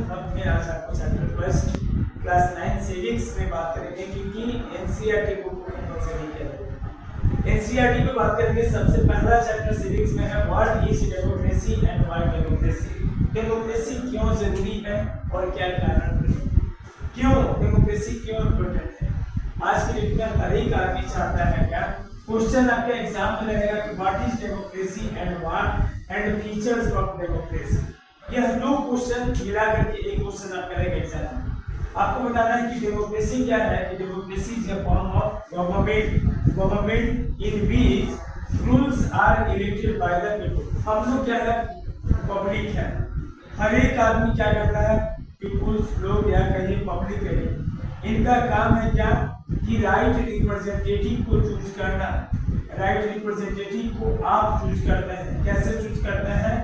अब मैं आज आपको चैप्टर फर्स्ट क्लास 9 सिविक्स में बात करेंगे, क्योंकि एनसीईआरटी बुक को कंपलसरी किया है। एनसीईआरटी में बात करेंगे, सबसे पहला चैप्टर सिविक्स में है what is democracy and why democracy. Democracy क्यों जरूरी है और क्या कारण है, क्यों डेमोक्रेसी क्यों इम्पोर्टेंट है। आज की डेट में हर एक आदमी चाहता है क्या, क्वेश्चन आपके एग्जाम में रहेगा कि what is democracy and what and features of democracy. यह दो क्वेश्चन मिला करके एक क्वेश्चन आपका रहेगा एग्जाम में। आपको बताना है कि डेमोक्रेसी क्या है। कि democracy is a form of government in which rules are elected by the people. हम लोग क्या है, पब्लिक है। हर एक आदमी क्या करता है, पीपुल्स लोग या कहिए पब्लिक है, इनका काम है क्या कि राइट रिप्रेजेंटेटिव को चूज करना। राइट रिप्रेजेंटेटिव को आप चूज करते हैं। कैसे चूज करते हैं?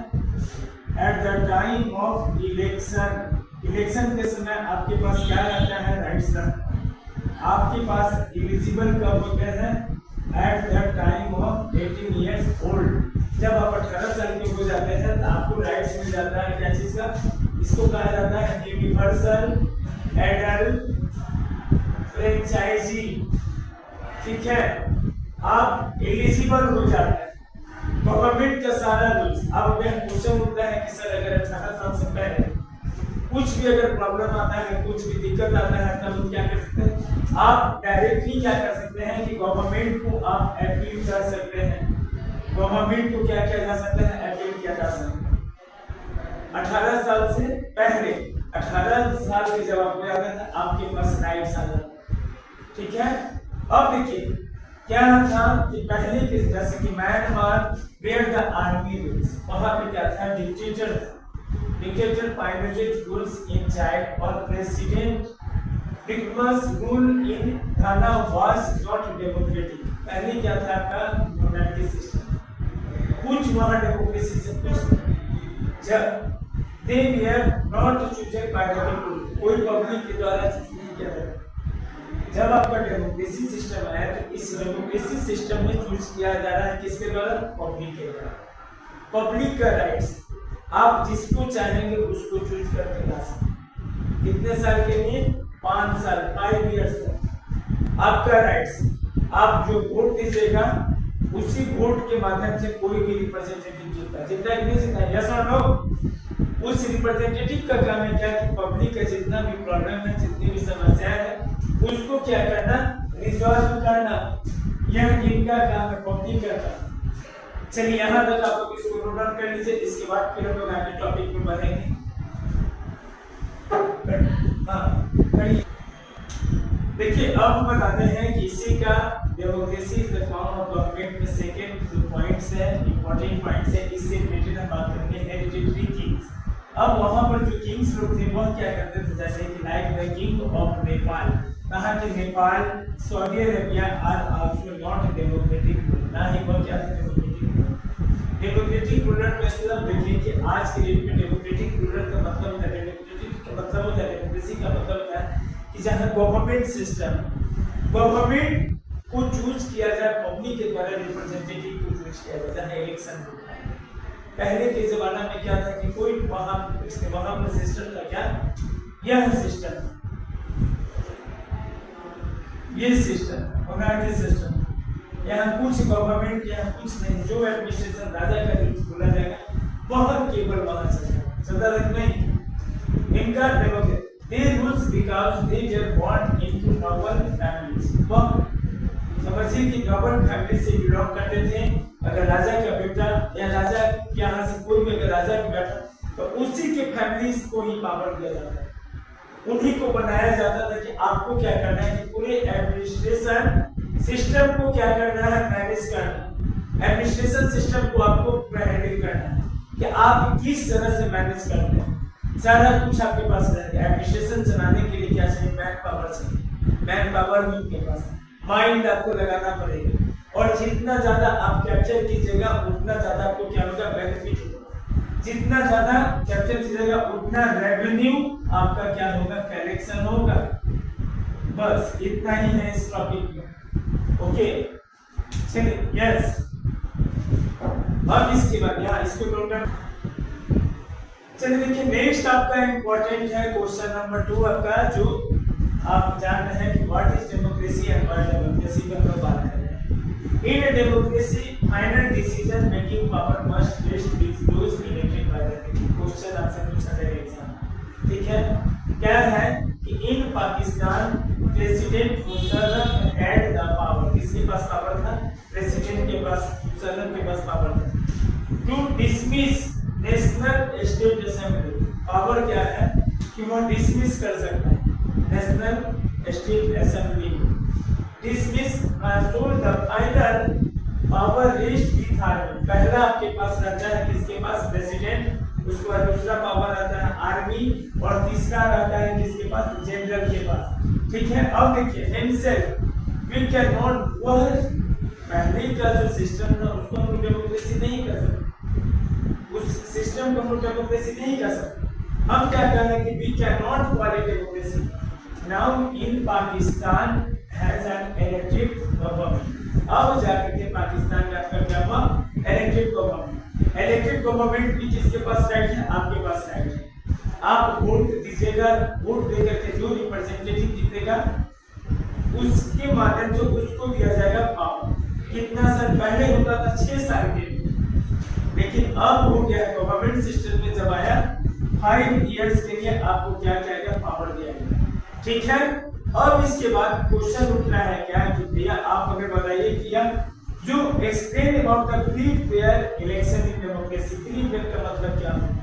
At the time of election. Election के समय आपके पास क्या रहता है, राइट्स रहता है। आपके पास एलिजिबल कब होते हैं? At the time of 18 years old. जब आप 18 साल के हो जाते हैं तो आपको राइट्स मिल जाता है। क्या चीज का? इसको कहा जाता है यूनिवर्सल एडल्ट फ्रेंचाइजी। ठीक है, आप एलिजिबल हो जाते हैं गवर्नमेंट का सारा रूल्स। अब अगर क्वेश्चन उठता है कि सर अगर 18 साल से पहले कुछ भी अगर प्रॉब्लम आता है, कुछ भी दिक्कत आता है, तब क्या कर सकते हैं? आप डायरेक्टली क्या कर सकते हैं कि गवर्नमेंट को आप अपील कर सकते हैं। गवर्नमेंट को क्या किया जा सकता है? अपील किया जा सकता है। 18 साल से पहले, 18 साल के जब आपको याद है आपके पास राइट्स आ जाते। ठीक है, अब देखिए क्या था कि पहले के जैसे कि Myanmar where the army rules, वहां पे क्या था, डिक्टेटर था। Dictator pirated rules in child और president dictates rule in Ghana was not democratic. पहले क्या था आपका मोनार्की सिस्टम, कुछ वहां डेमोक्रेसी से कुछ जब they were not chosen by the people, कोई पब्लिक के द्वारा चूज नहीं किया जाता। जब आपका डेमोक्रेसी सिस्टम आया तो इस डेमोक्रेसी सिस्टम में चूज किया जा रहा है किसके द्वारा? पब्लिक के द्वारा। पब्लिक का राइट्स, आप जिसको चाहेंगे उसको चूज करके ला सकते। कितने साल के लिए? 5 साल, 5 इयर्स तक आपका राइट्स। आप जो वोट दीजिएगा उसी वोट के माध्यम से कोई भी रिप्रेजेंटेटिव जीतता, जीतता है कि नहीं जीतता? यस और नो? उस रिप्रेजेंटेटिव का काम है क्या कि पब्लिक का जितना भी प्रॉब्लम है, जितनी भी समस्या है, उसको क्या करना, रिजॉल्व करना। यह इनका काम है, पब्लिक का काम। चलिए यहाँ तक आप लोग इसको नोट डाउन कर लीजिए, इसके बाद फिर हम लोग आगे टॉपिक में बढ़ेंगे। देखिए अब हम बताते हैं कि इसी का democracy is the form of government में सेकंड जो पॉइंट्स है, इंपॉर्टेंट पॉइंट्स है, इससे रिलेटेड हम बात करेंगे हेरिडिटरी किंग्स। अब वहां पर जो किंग्स लोग थे वह क्या करते थे, जैसे कि like the king of Nepal. कहा कि Nepal, Saudi Arabia are also not democratic, ना ही वह क्या थे डेमोक्रेटिक रूलर। में मतलब देखिए कि आज के डेट में डेमोक्रेटिक रूलर का मतलब होता है, डेमोक्रेटिक का मतलब होता है, डेमोक्रेसी का मतलब होता है कि जहां गवर्नमेंट सिस्टम, गवर्नमेंट को चूज किया जाए, पब्लिक के द्वारा रिप्रेजेंटेटिव को चूज किया जाए, जहां इलेक्शन होता है। पहले के जमाना में क्या था कि कोई वहां पर सिस्टम था क्या, यह सिस्टम, ये सिस्टम मोनार्की सिस्टम। यहाँ कुछ गवर्नमेंट, यहाँ कुछ नहीं, जो एडमिनिस्ट्रेशन राजा का जो बोला जाएगा वह केवल वहां चलता नहीं। इनका democracy they rules because they were born into noble families. वह समझिए कि नोबल फैमिली से बिलोंग करते थे। अगर राजा का बेटा या राजा के यहाँ से कोई भी अगर राजा का बेटा, तो उसी के फैमिलीज को ही पावर दिया जाता है, उन्हीं को बनाया जाता था कि आपको क्या करना है कि पूरे एडमिनिस्ट्रेशन सिस्टम को क्या करना है, मैनेज करना। एडमिनिस्ट्रेशन सिस्टम को आपको हैंडल करना है कि आप किस तरह से मैनेज करते हैं। सारा कुछ आपके पास रहेगा। एडमिनिस्ट्रेशन चलाने के लिए क्या चाहिए? मैन पावर चाहिए। मैन पावर भी उनके पास, माइंड आपको लगाना पड़ेगा, और जितना ज्यादा आप कैप्चर कीजिएगा उतना ज्यादा आपको क्या होगा, बेनिफिट होगा। जितना ज्यादा कैप्चर कीजिएगा उतना रेवेन्यू आपका क्या होगा, कलेक्शन होगा। बस इतना ही है इस टॉपिक में। ओके चलिए, यस। अब इसके बाद यहाँ इसको नोट कर चलिए देखिए, नेक्स्ट आपका इंपॉर्टेंट है क्वेश्चन नंबर 2 आपका, जो आप जान रहे हैं कि what is democracy and why democracy पे हम लोग बात कर रहे हैं। In a democracy final decision making power must rest with those elected by the people. Question आपसे पूछा जाएगा एग्जाम, ठीक है। क्या है कि in Pakistan president Musharraf had the power, किसके पास पावर था? प्रेसिडेंट के पास, मुशर्रफ के पास पावर था to dismiss national state assembly. Power क्या है कि वह डिसमिस कर सकता है national state assembly, dismiss control the final power rest with army. पहला आपके पास रहता है किसके पास? प्रेसिडेंट, उसके बाद दूसरा पावर आता है आर्मी, और तीसरा रहता है किसके पास? जनरल के पास, ठीक है। अब देखिए हिमसेल्फ वी कैन नॉट, वह पहले का जो सिस्टम था उसको हम डेमोक्रेसी नहीं कर सकते, उस सिस्टम को हम डेमोक्रेसी नहीं कर सकते। हम क्या कह रहे हैं कि we can not call it democracy. Now in Pakistan has an elected government. अब जाकर के पाकिस्तान में आपका क्या हुआ? Elected government. इलेक्टेड गवर्नमेंट की जिसके पास राइट है, आपके पास राइट है। आप वोट दीजिएगा, वोट देकर के जो रिप्रेजेंटेटिव जीतेगा उसके माध्यम से उसको दिया जाएगा पावर। कितना साल पहले होता था? 6 साल के लिए, लेकिन अब हो गया गवर्नमेंट सिस्टम में जब आया 5 इयर्स के लिए आपको क्या किया पावर दिया गया, ठीक है। अब इसके बाद क्वेश्चन उठ रहा है क्या कि भैया आप हमें बताइए कि यह जो explain about the free fair election in democracy, free fair का मतलब क्या है?